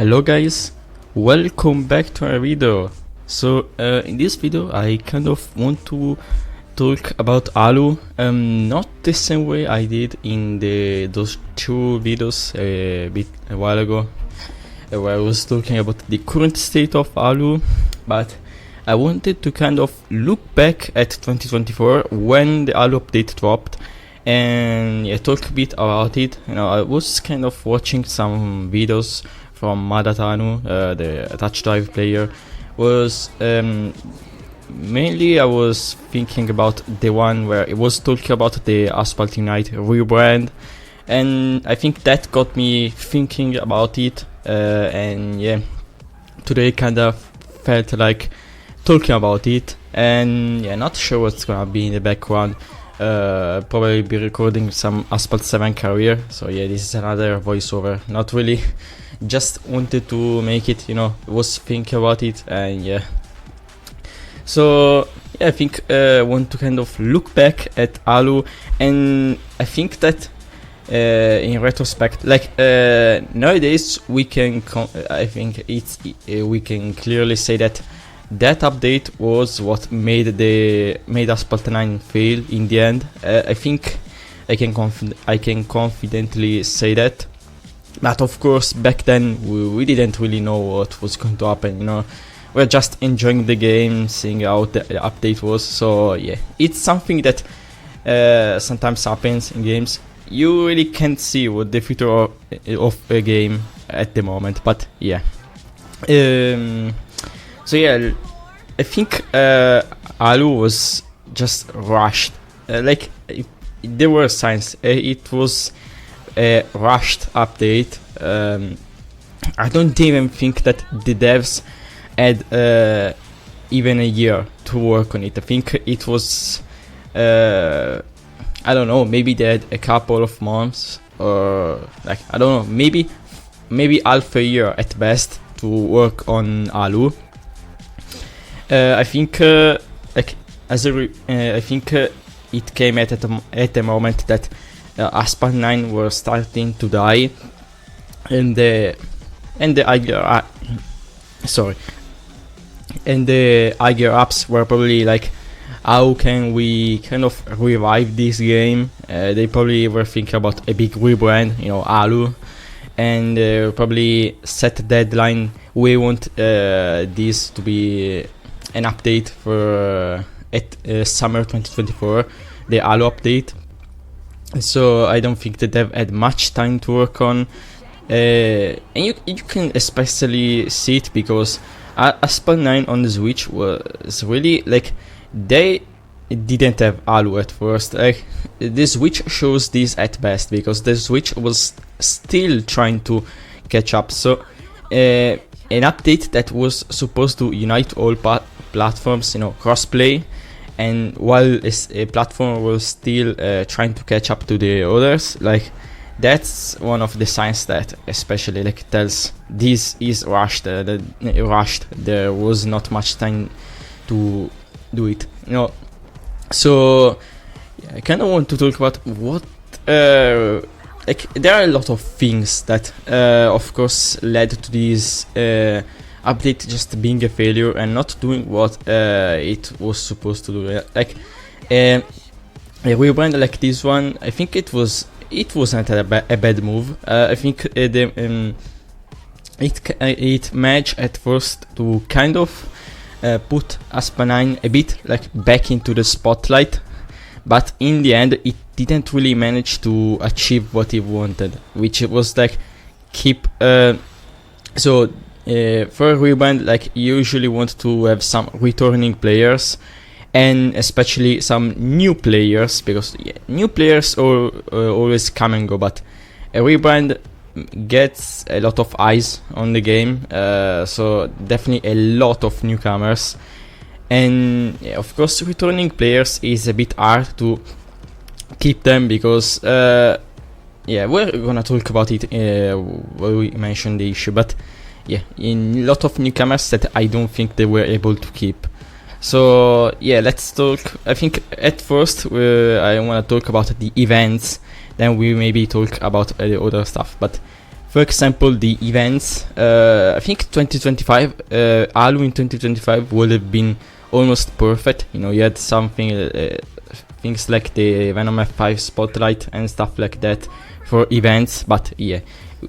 Hello guys, welcome back to our video. So in this video I kind of want to talk about Alu, not the same way I did in those two videos a while ago, where I was talking about the current state of Alu, but I wanted to kind of look back at 2024 when the Alu update dropped and talk a bit about it. I was kind of watching some videos from Madatanu, the touch drive player. Mainly I was thinking about the one where it was talking about the Asphalt Unite rebrand, and I think that got me thinking about it, and today kind of felt like talking about it, and not sure what's gonna be in the background. Probably be recording some Asphalt 7 career, so this is another voiceover, not really. Just wanted to make it, was thinking about it, and so I think want to kind of look back at Alu, and I think that in retrospect, like nowadays we can we can clearly say that update was what made Asphalt 9 fail in the end. I think I can confidently say that. But of course, back then we didn't really know what was going to happen. We're just enjoying the game, seeing how the update was. So it's something that sometimes happens in games. You really can't see what the future of a game at the moment. But I think Alu was just rushed. There were signs. It was a rushed update. I don't even think that the devs had even a year to work on it. I think it was I don't know, maybe they had a couple of months, or I don't know, maybe half a year at best to work on Alu. I think I think it came at a moment that Asphalt 9 were starting to die, and the higher ups were probably like, how can we kind of revive this game? They probably were thinking about a big rebrand, Alu, and probably set a deadline. We want this to be an update for summer 2024, the Alu update. So I don't think that they've had much time to work on, and you can especially see it because Asphalt 9 on the Switch was really they didn't have Alu at first. The Switch shows this at best because the Switch was still trying to catch up. So an update that was supposed to unite all platforms, crossplay, and while a platform was still trying to catch up to the others, that's one of the signs that especially tells this is rushed. There was not much time to do it. So I kind of want to talk about what there are a lot of things that of course led to this update just being a failure and not doing what it was supposed to do. A rebrand like this one, I think it wasn't a bad move. I think it managed at first to kind of put Asphalt 9 a bit back into the spotlight, but in the end it didn't really manage to achieve what it wanted, which was keep for a rebrand, you usually want to have some returning players, and especially some new players, because new players always come and go, but a rebrand gets a lot of eyes on the game, so definitely a lot of newcomers, and of course returning players is a bit hard to keep them because we're gonna talk about it when we mention the issue, but in a lot of newcomers that I don't think they were able to keep. So let's talk. I think at first I want to talk about the events, then we maybe talk about the other stuff. But For example, the events. I think 2025, Halo in 2025 would have been almost perfect. You know, you had something, things like the Venom F5 spotlight and stuff like that for events. But yeah,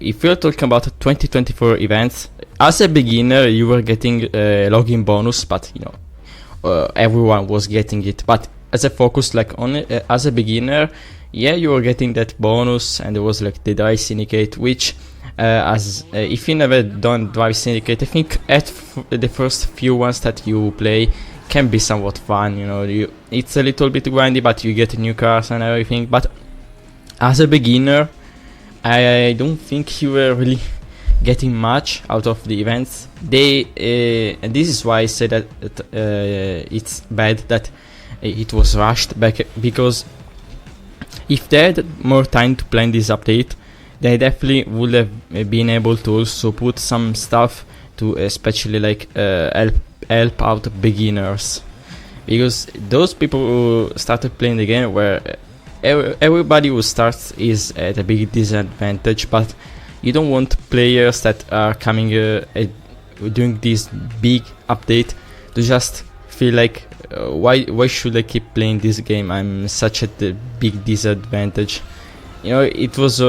if you're talking about 2024 events, as a beginner, you were getting a login bonus, but you know, everyone was getting it. But as a focus, like on as a beginner, yeah, you were getting that bonus, and there was like the Drive Syndicate, which if you never done Drive Syndicate, I think the first few ones that you play can be somewhat fun. You know, it's a little bit grindy, but you get new cars and everything. But as a beginner, I don't think you were really getting much out of the events. And this is why I say that it's bad that it was rushed back, because if they had more time to plan this update, they definitely would have been able to also put some stuff to especially like help out beginners, because those people who started playing the game were everybody who starts is at a big disadvantage. But you don't want players that are coming doing this big update to just feel like why should I keep playing this game? I'm such at the big disadvantage. You know, it was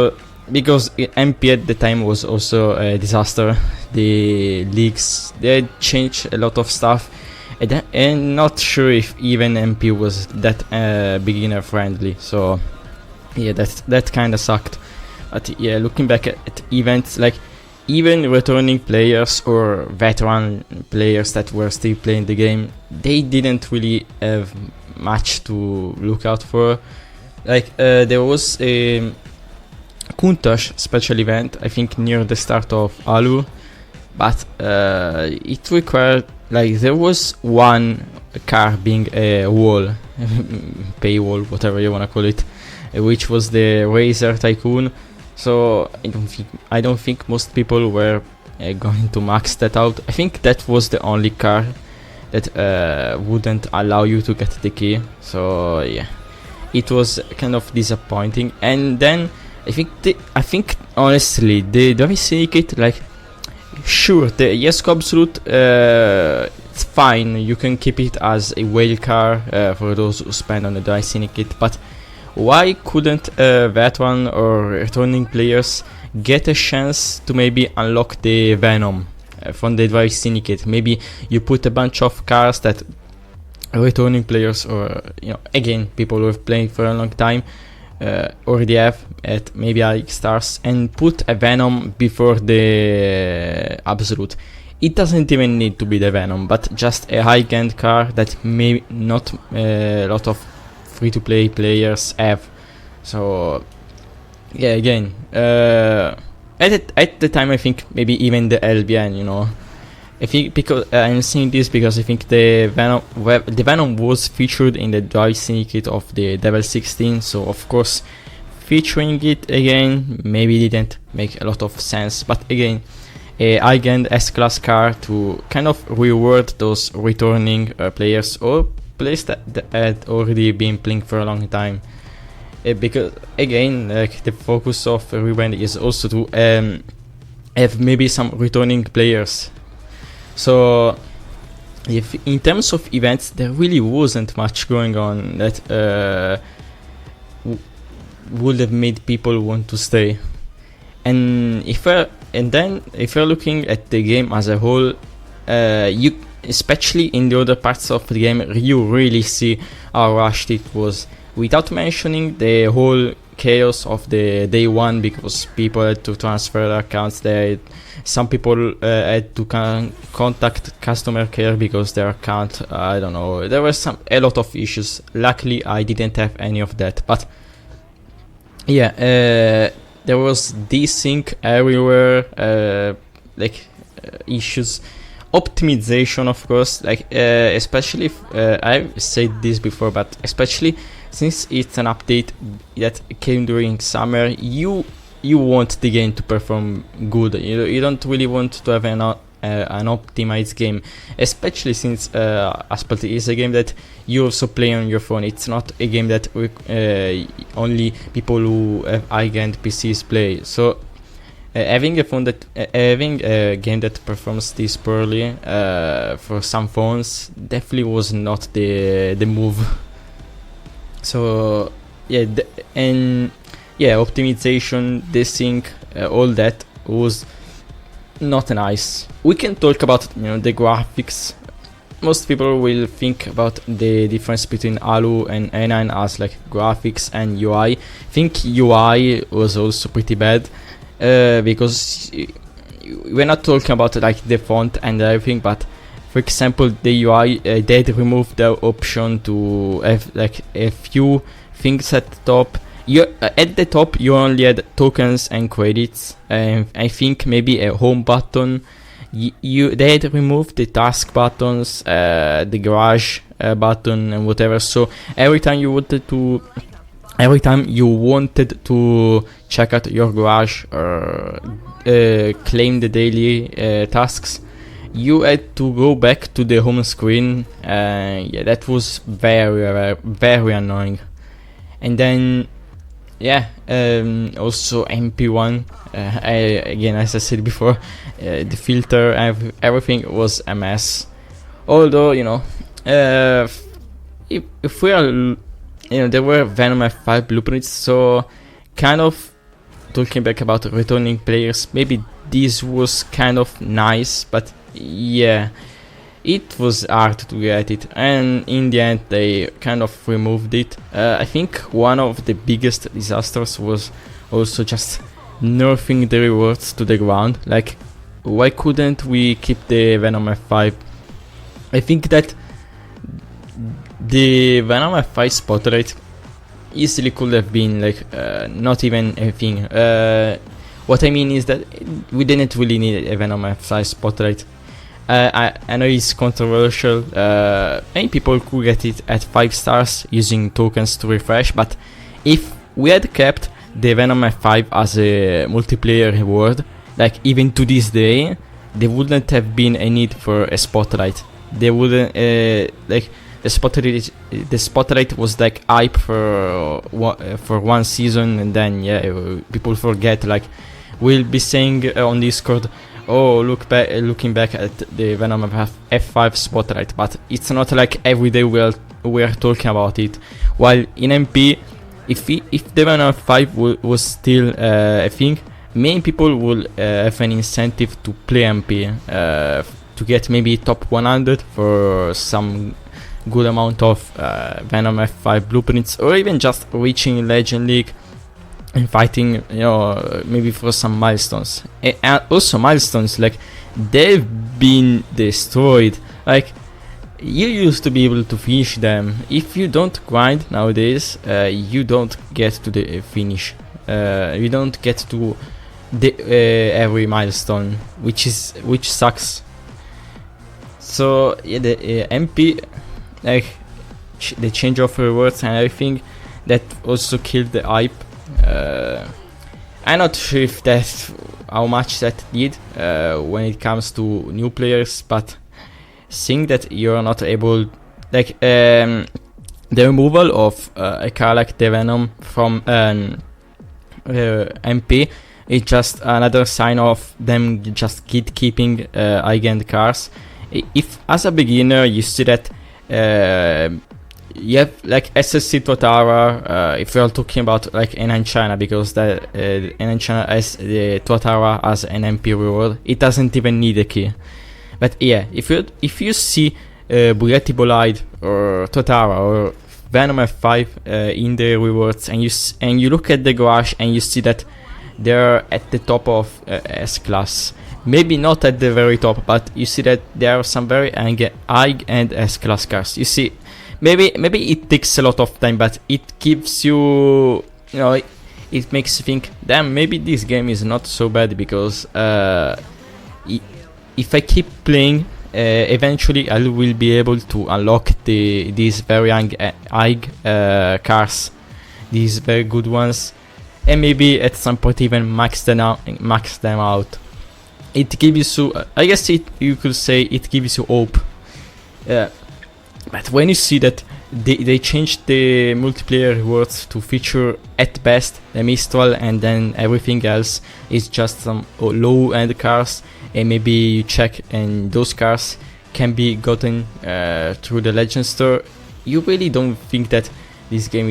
because MP at the time was also a disaster. The leaks, they changed a lot of stuff, and not sure if even MP was that beginner friendly. So yeah, that kind of sucked. But yeah, looking back at events, like even returning players or veteran players that were still playing the game, they didn't really have much to look out for. Like there was a Countach special event, I think near the start of Halo, but it required, like, there was one car being a wall, paywall, whatever you wanna call it, which was the Racer Tycoon. So I don't think most people were going to max that out. I think that was the only car that wouldn't allow you to get the key. So yeah, it was kind of disappointing. And then I think honestly the Drive Syndicate, like, sure, the Yesco Absolute, it's fine. You can keep it as a whale car for those who spend on the Drive Syndicate, but why couldn't veteran or returning players get a chance to maybe unlock the Venom from the Drive Syndicate? Maybe you put a bunch of cars that returning players, or you know, again, people who have played for a long time already have at maybe Alex Stars, and put a Venom before the Absolute. It doesn't even need to be the Venom, but just a high-end car that may not a lot of free-to-play players have. So yeah, again, at the time, I think maybe even the LBN, you know, I think, because I'm saying this because I think the Venom was featured in the Drive Syndicate of the Devil 16, so of course featuring it again maybe didn't make a lot of sense. But again, a high-end S-Class car to kind of reward those returning players, or players that had already been playing for a long time. Because again, like, the focus of Rewind is also to have maybe some returning players. So if in terms of events, there really wasn't much going on that would have made people want to stay. And if you're looking at the game as a whole, you, especially in the other parts of the game, you really see how rushed it was, without mentioning the whole chaos of the day one, because people had to transfer their accounts there. Some people had to contact customer care because their account, I don't know, there were a lot of issues. Luckily I didn't have any of that, but yeah, there was desync everywhere, issues, optimization, of course, like especially if, I've said this before, but especially since it's an update that came during summer, you want the game to perform good. You don't really want to have an optimized game, especially since Asphalt is a game that you also play on your phone. It's not a game that only people who have high-end PCs play. So Having a game that performs this poorly for some phones definitely was not the move. So yeah, optimization, desync, all that was not nice. We can talk about the graphics. Most people will think about the difference between Alu and A9 as like graphics and UI. I think UI was also pretty bad because we're not talking about like the font and everything, but for example the UI they removed the option to have like a few things at the top. At the top you only had tokens and credits, and I think maybe a home button. They had removed the task buttons, the garage button and whatever. So every time you wanted to check out your garage or claim the daily tasks, you had to go back to the home screen. Yeah, that was very, very annoying. And then also MP1, again, as I said before, the filter, everything was a mess. Although if we are, there were Venom F5 blueprints, so kind of talking back about returning players, maybe this was kind of nice, but yeah, it was hard to get it, and in the end they kind of removed it. I think one of the biggest disasters was also just nerfing the rewards to the ground. Like, why couldn't we keep the Venom F5? I think that the Venom F5 spotlight easily could have been like not even a thing. What I mean is that we didn't really need a Venom F5 spotlight. I know it's controversial. Many people could get it at 5 stars using tokens to refresh, but if we had kept the Venom F5 as a multiplayer reward, like even to this day, there wouldn't have been a need for a spotlight. They wouldn't like the spotlight was like hype for one season, and then people forget. Like, we'll be saying on Discord, oh, looking back at the Venom F5 spotlight, but it's not like every day we're talking about it. While in MP, if the Venom F5 was still a thing, many people would have an incentive to play MP, to get maybe top 100 for some good amount of Venom F5 blueprints, or even just reaching Legend League and fighting, maybe for some milestones. And also milestones, like, they've been destroyed. Like, you used to be able to finish them. If you don't grind nowadays, you don't get to the finish. You don't get to the every milestone, which sucks. So the MP, like the change of rewards and everything, that also killed the hype. I'm not sure if that's how much that did when it comes to new players, but seeing that you're not able, like, the removal of a car like the Venom from MP is just another sign of them just keeping high-end cars. If as a beginner you see that you have like SSC Tuatara, if you're talking about like N9 China, because the N9 China has the Tuatara as an MP reward, it doesn't even need a key. But yeah, if you see Bugatti Bolide or Tuatara or Venom F5 in the rewards, and you look at the garage and you see that they're at the top of S-Class, maybe not at the very top, but you see that there are some very high-end S-Class cars. You see, maybe it takes a lot of time, but it gives you, it makes you think, damn, maybe this game is not so bad, because if I keep playing, eventually I will be able to unlock these very high cars, these very good ones, and maybe at some point even max them out. It gives you, I guess you could say, it gives you hope. But when you see that they changed the multiplayer rewards to feature at best the Mistral, and then everything else is just some low end cars, and maybe you check and those cars can be gotten through the Legend Store. You really don't think that this game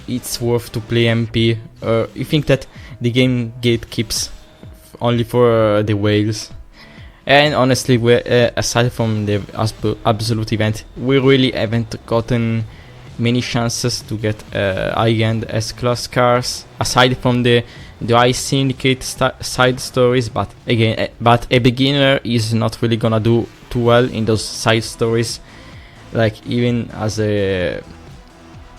it's worth to play MP, or you think that the game gatekeeps only for the whales. And honestly, aside from the Absolute event, we really haven't gotten many chances to get high-end S-Class cars, aside from the Dry Syndicate side stories. But again, a beginner is not really gonna do too well in those side stories. Like, even as a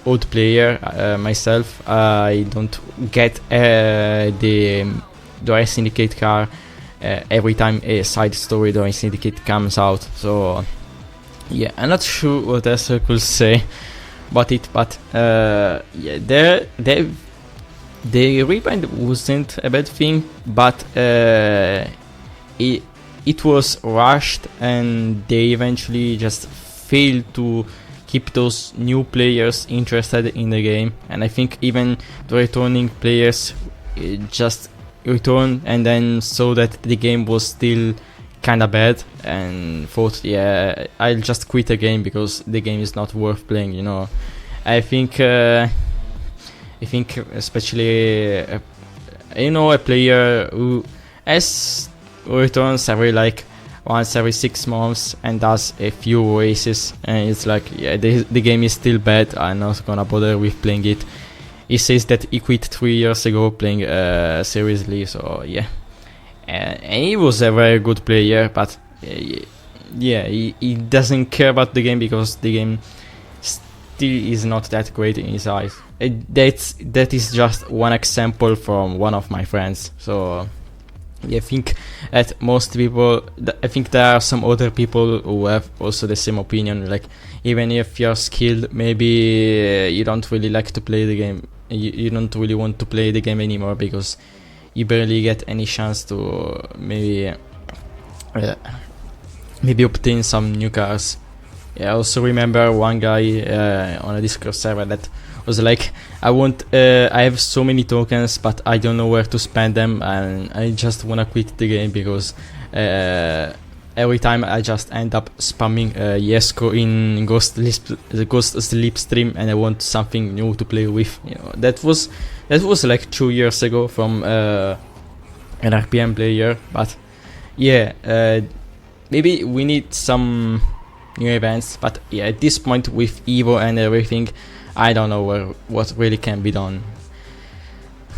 old player myself, I don't get the Dry Syndicate car every time a side story Dry Syndicate comes out. So yeah, I'm not sure what else I could say about it, but yeah, the rebind wasn't a bad thing, but it was rushed, and they eventually just failed to keep those new players interested in the game. And I think even the returning players just returned and then saw that the game was still kinda bad and thought, yeah, I'll just quit the game because the game is not worth playing, you know. I think especially a player who returns once every 6 months and does a few races, and it's like, yeah, the game is still bad, I'm not gonna bother with playing it. He says that he quit 3 years ago playing seriously, so yeah. And he was a very good player, but yeah, he doesn't care about the game because the game still is not that great in his eyes. That is just one example from one of my friends. So yeah, I think that most people, I think there are some other people who have also the same opinion. Like, even if you're skilled, maybe you don't really like to play the game. You don't really want to play the game anymore because you barely get any chance to maybe obtain some new cars. Yeah, I also remember one guy on a Discord server that was like, I have so many tokens, but I don't know where to spend them, and I just wanna quit the game because every time I just end up spamming Yesco in Ghost Slipstream, and I want something new to play with. You know, that was like 2 years ago from an RPM player. But yeah, maybe we need some new events. But yeah, at this point with Evo and everything, I don't know what really can be done.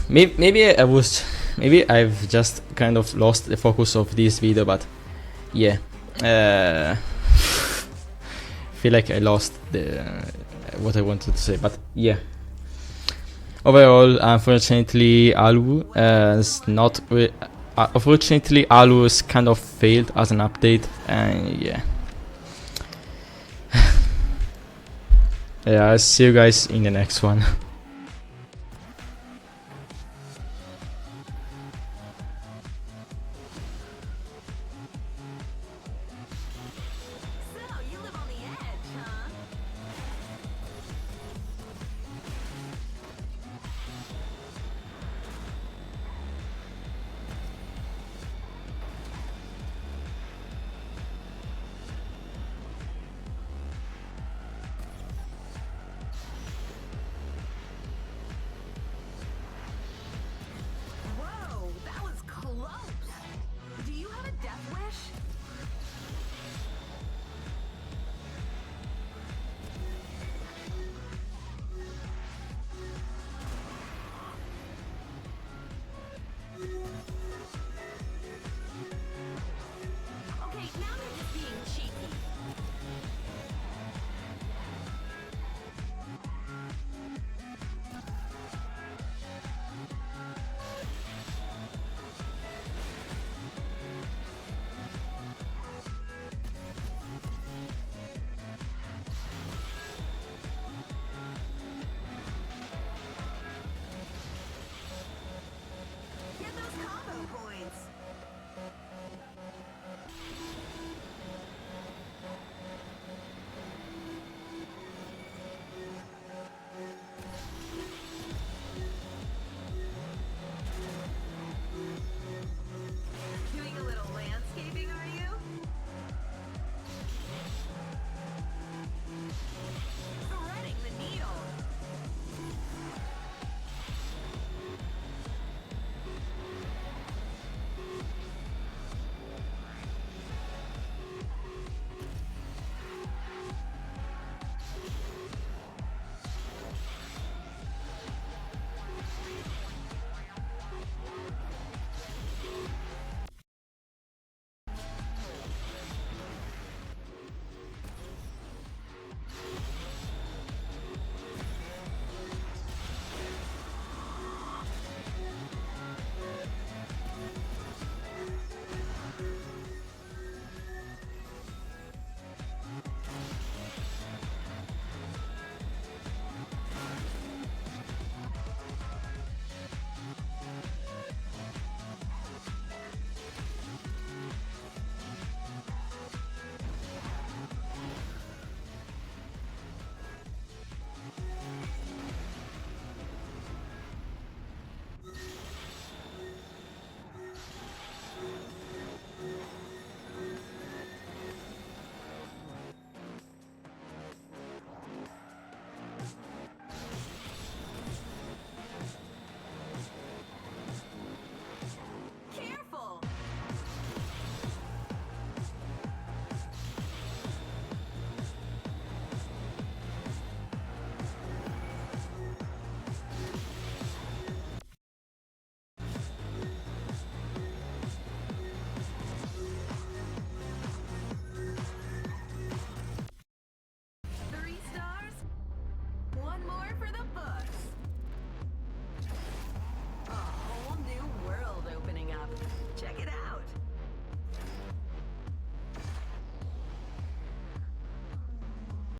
Maybe I've just kind of lost the focus of this video, but yeah, feel like I lost what I wanted to say, but yeah. Overall, unfortunately, Alu has kind of failed as an update, and yeah. Yeah, I'll see you guys in the next one.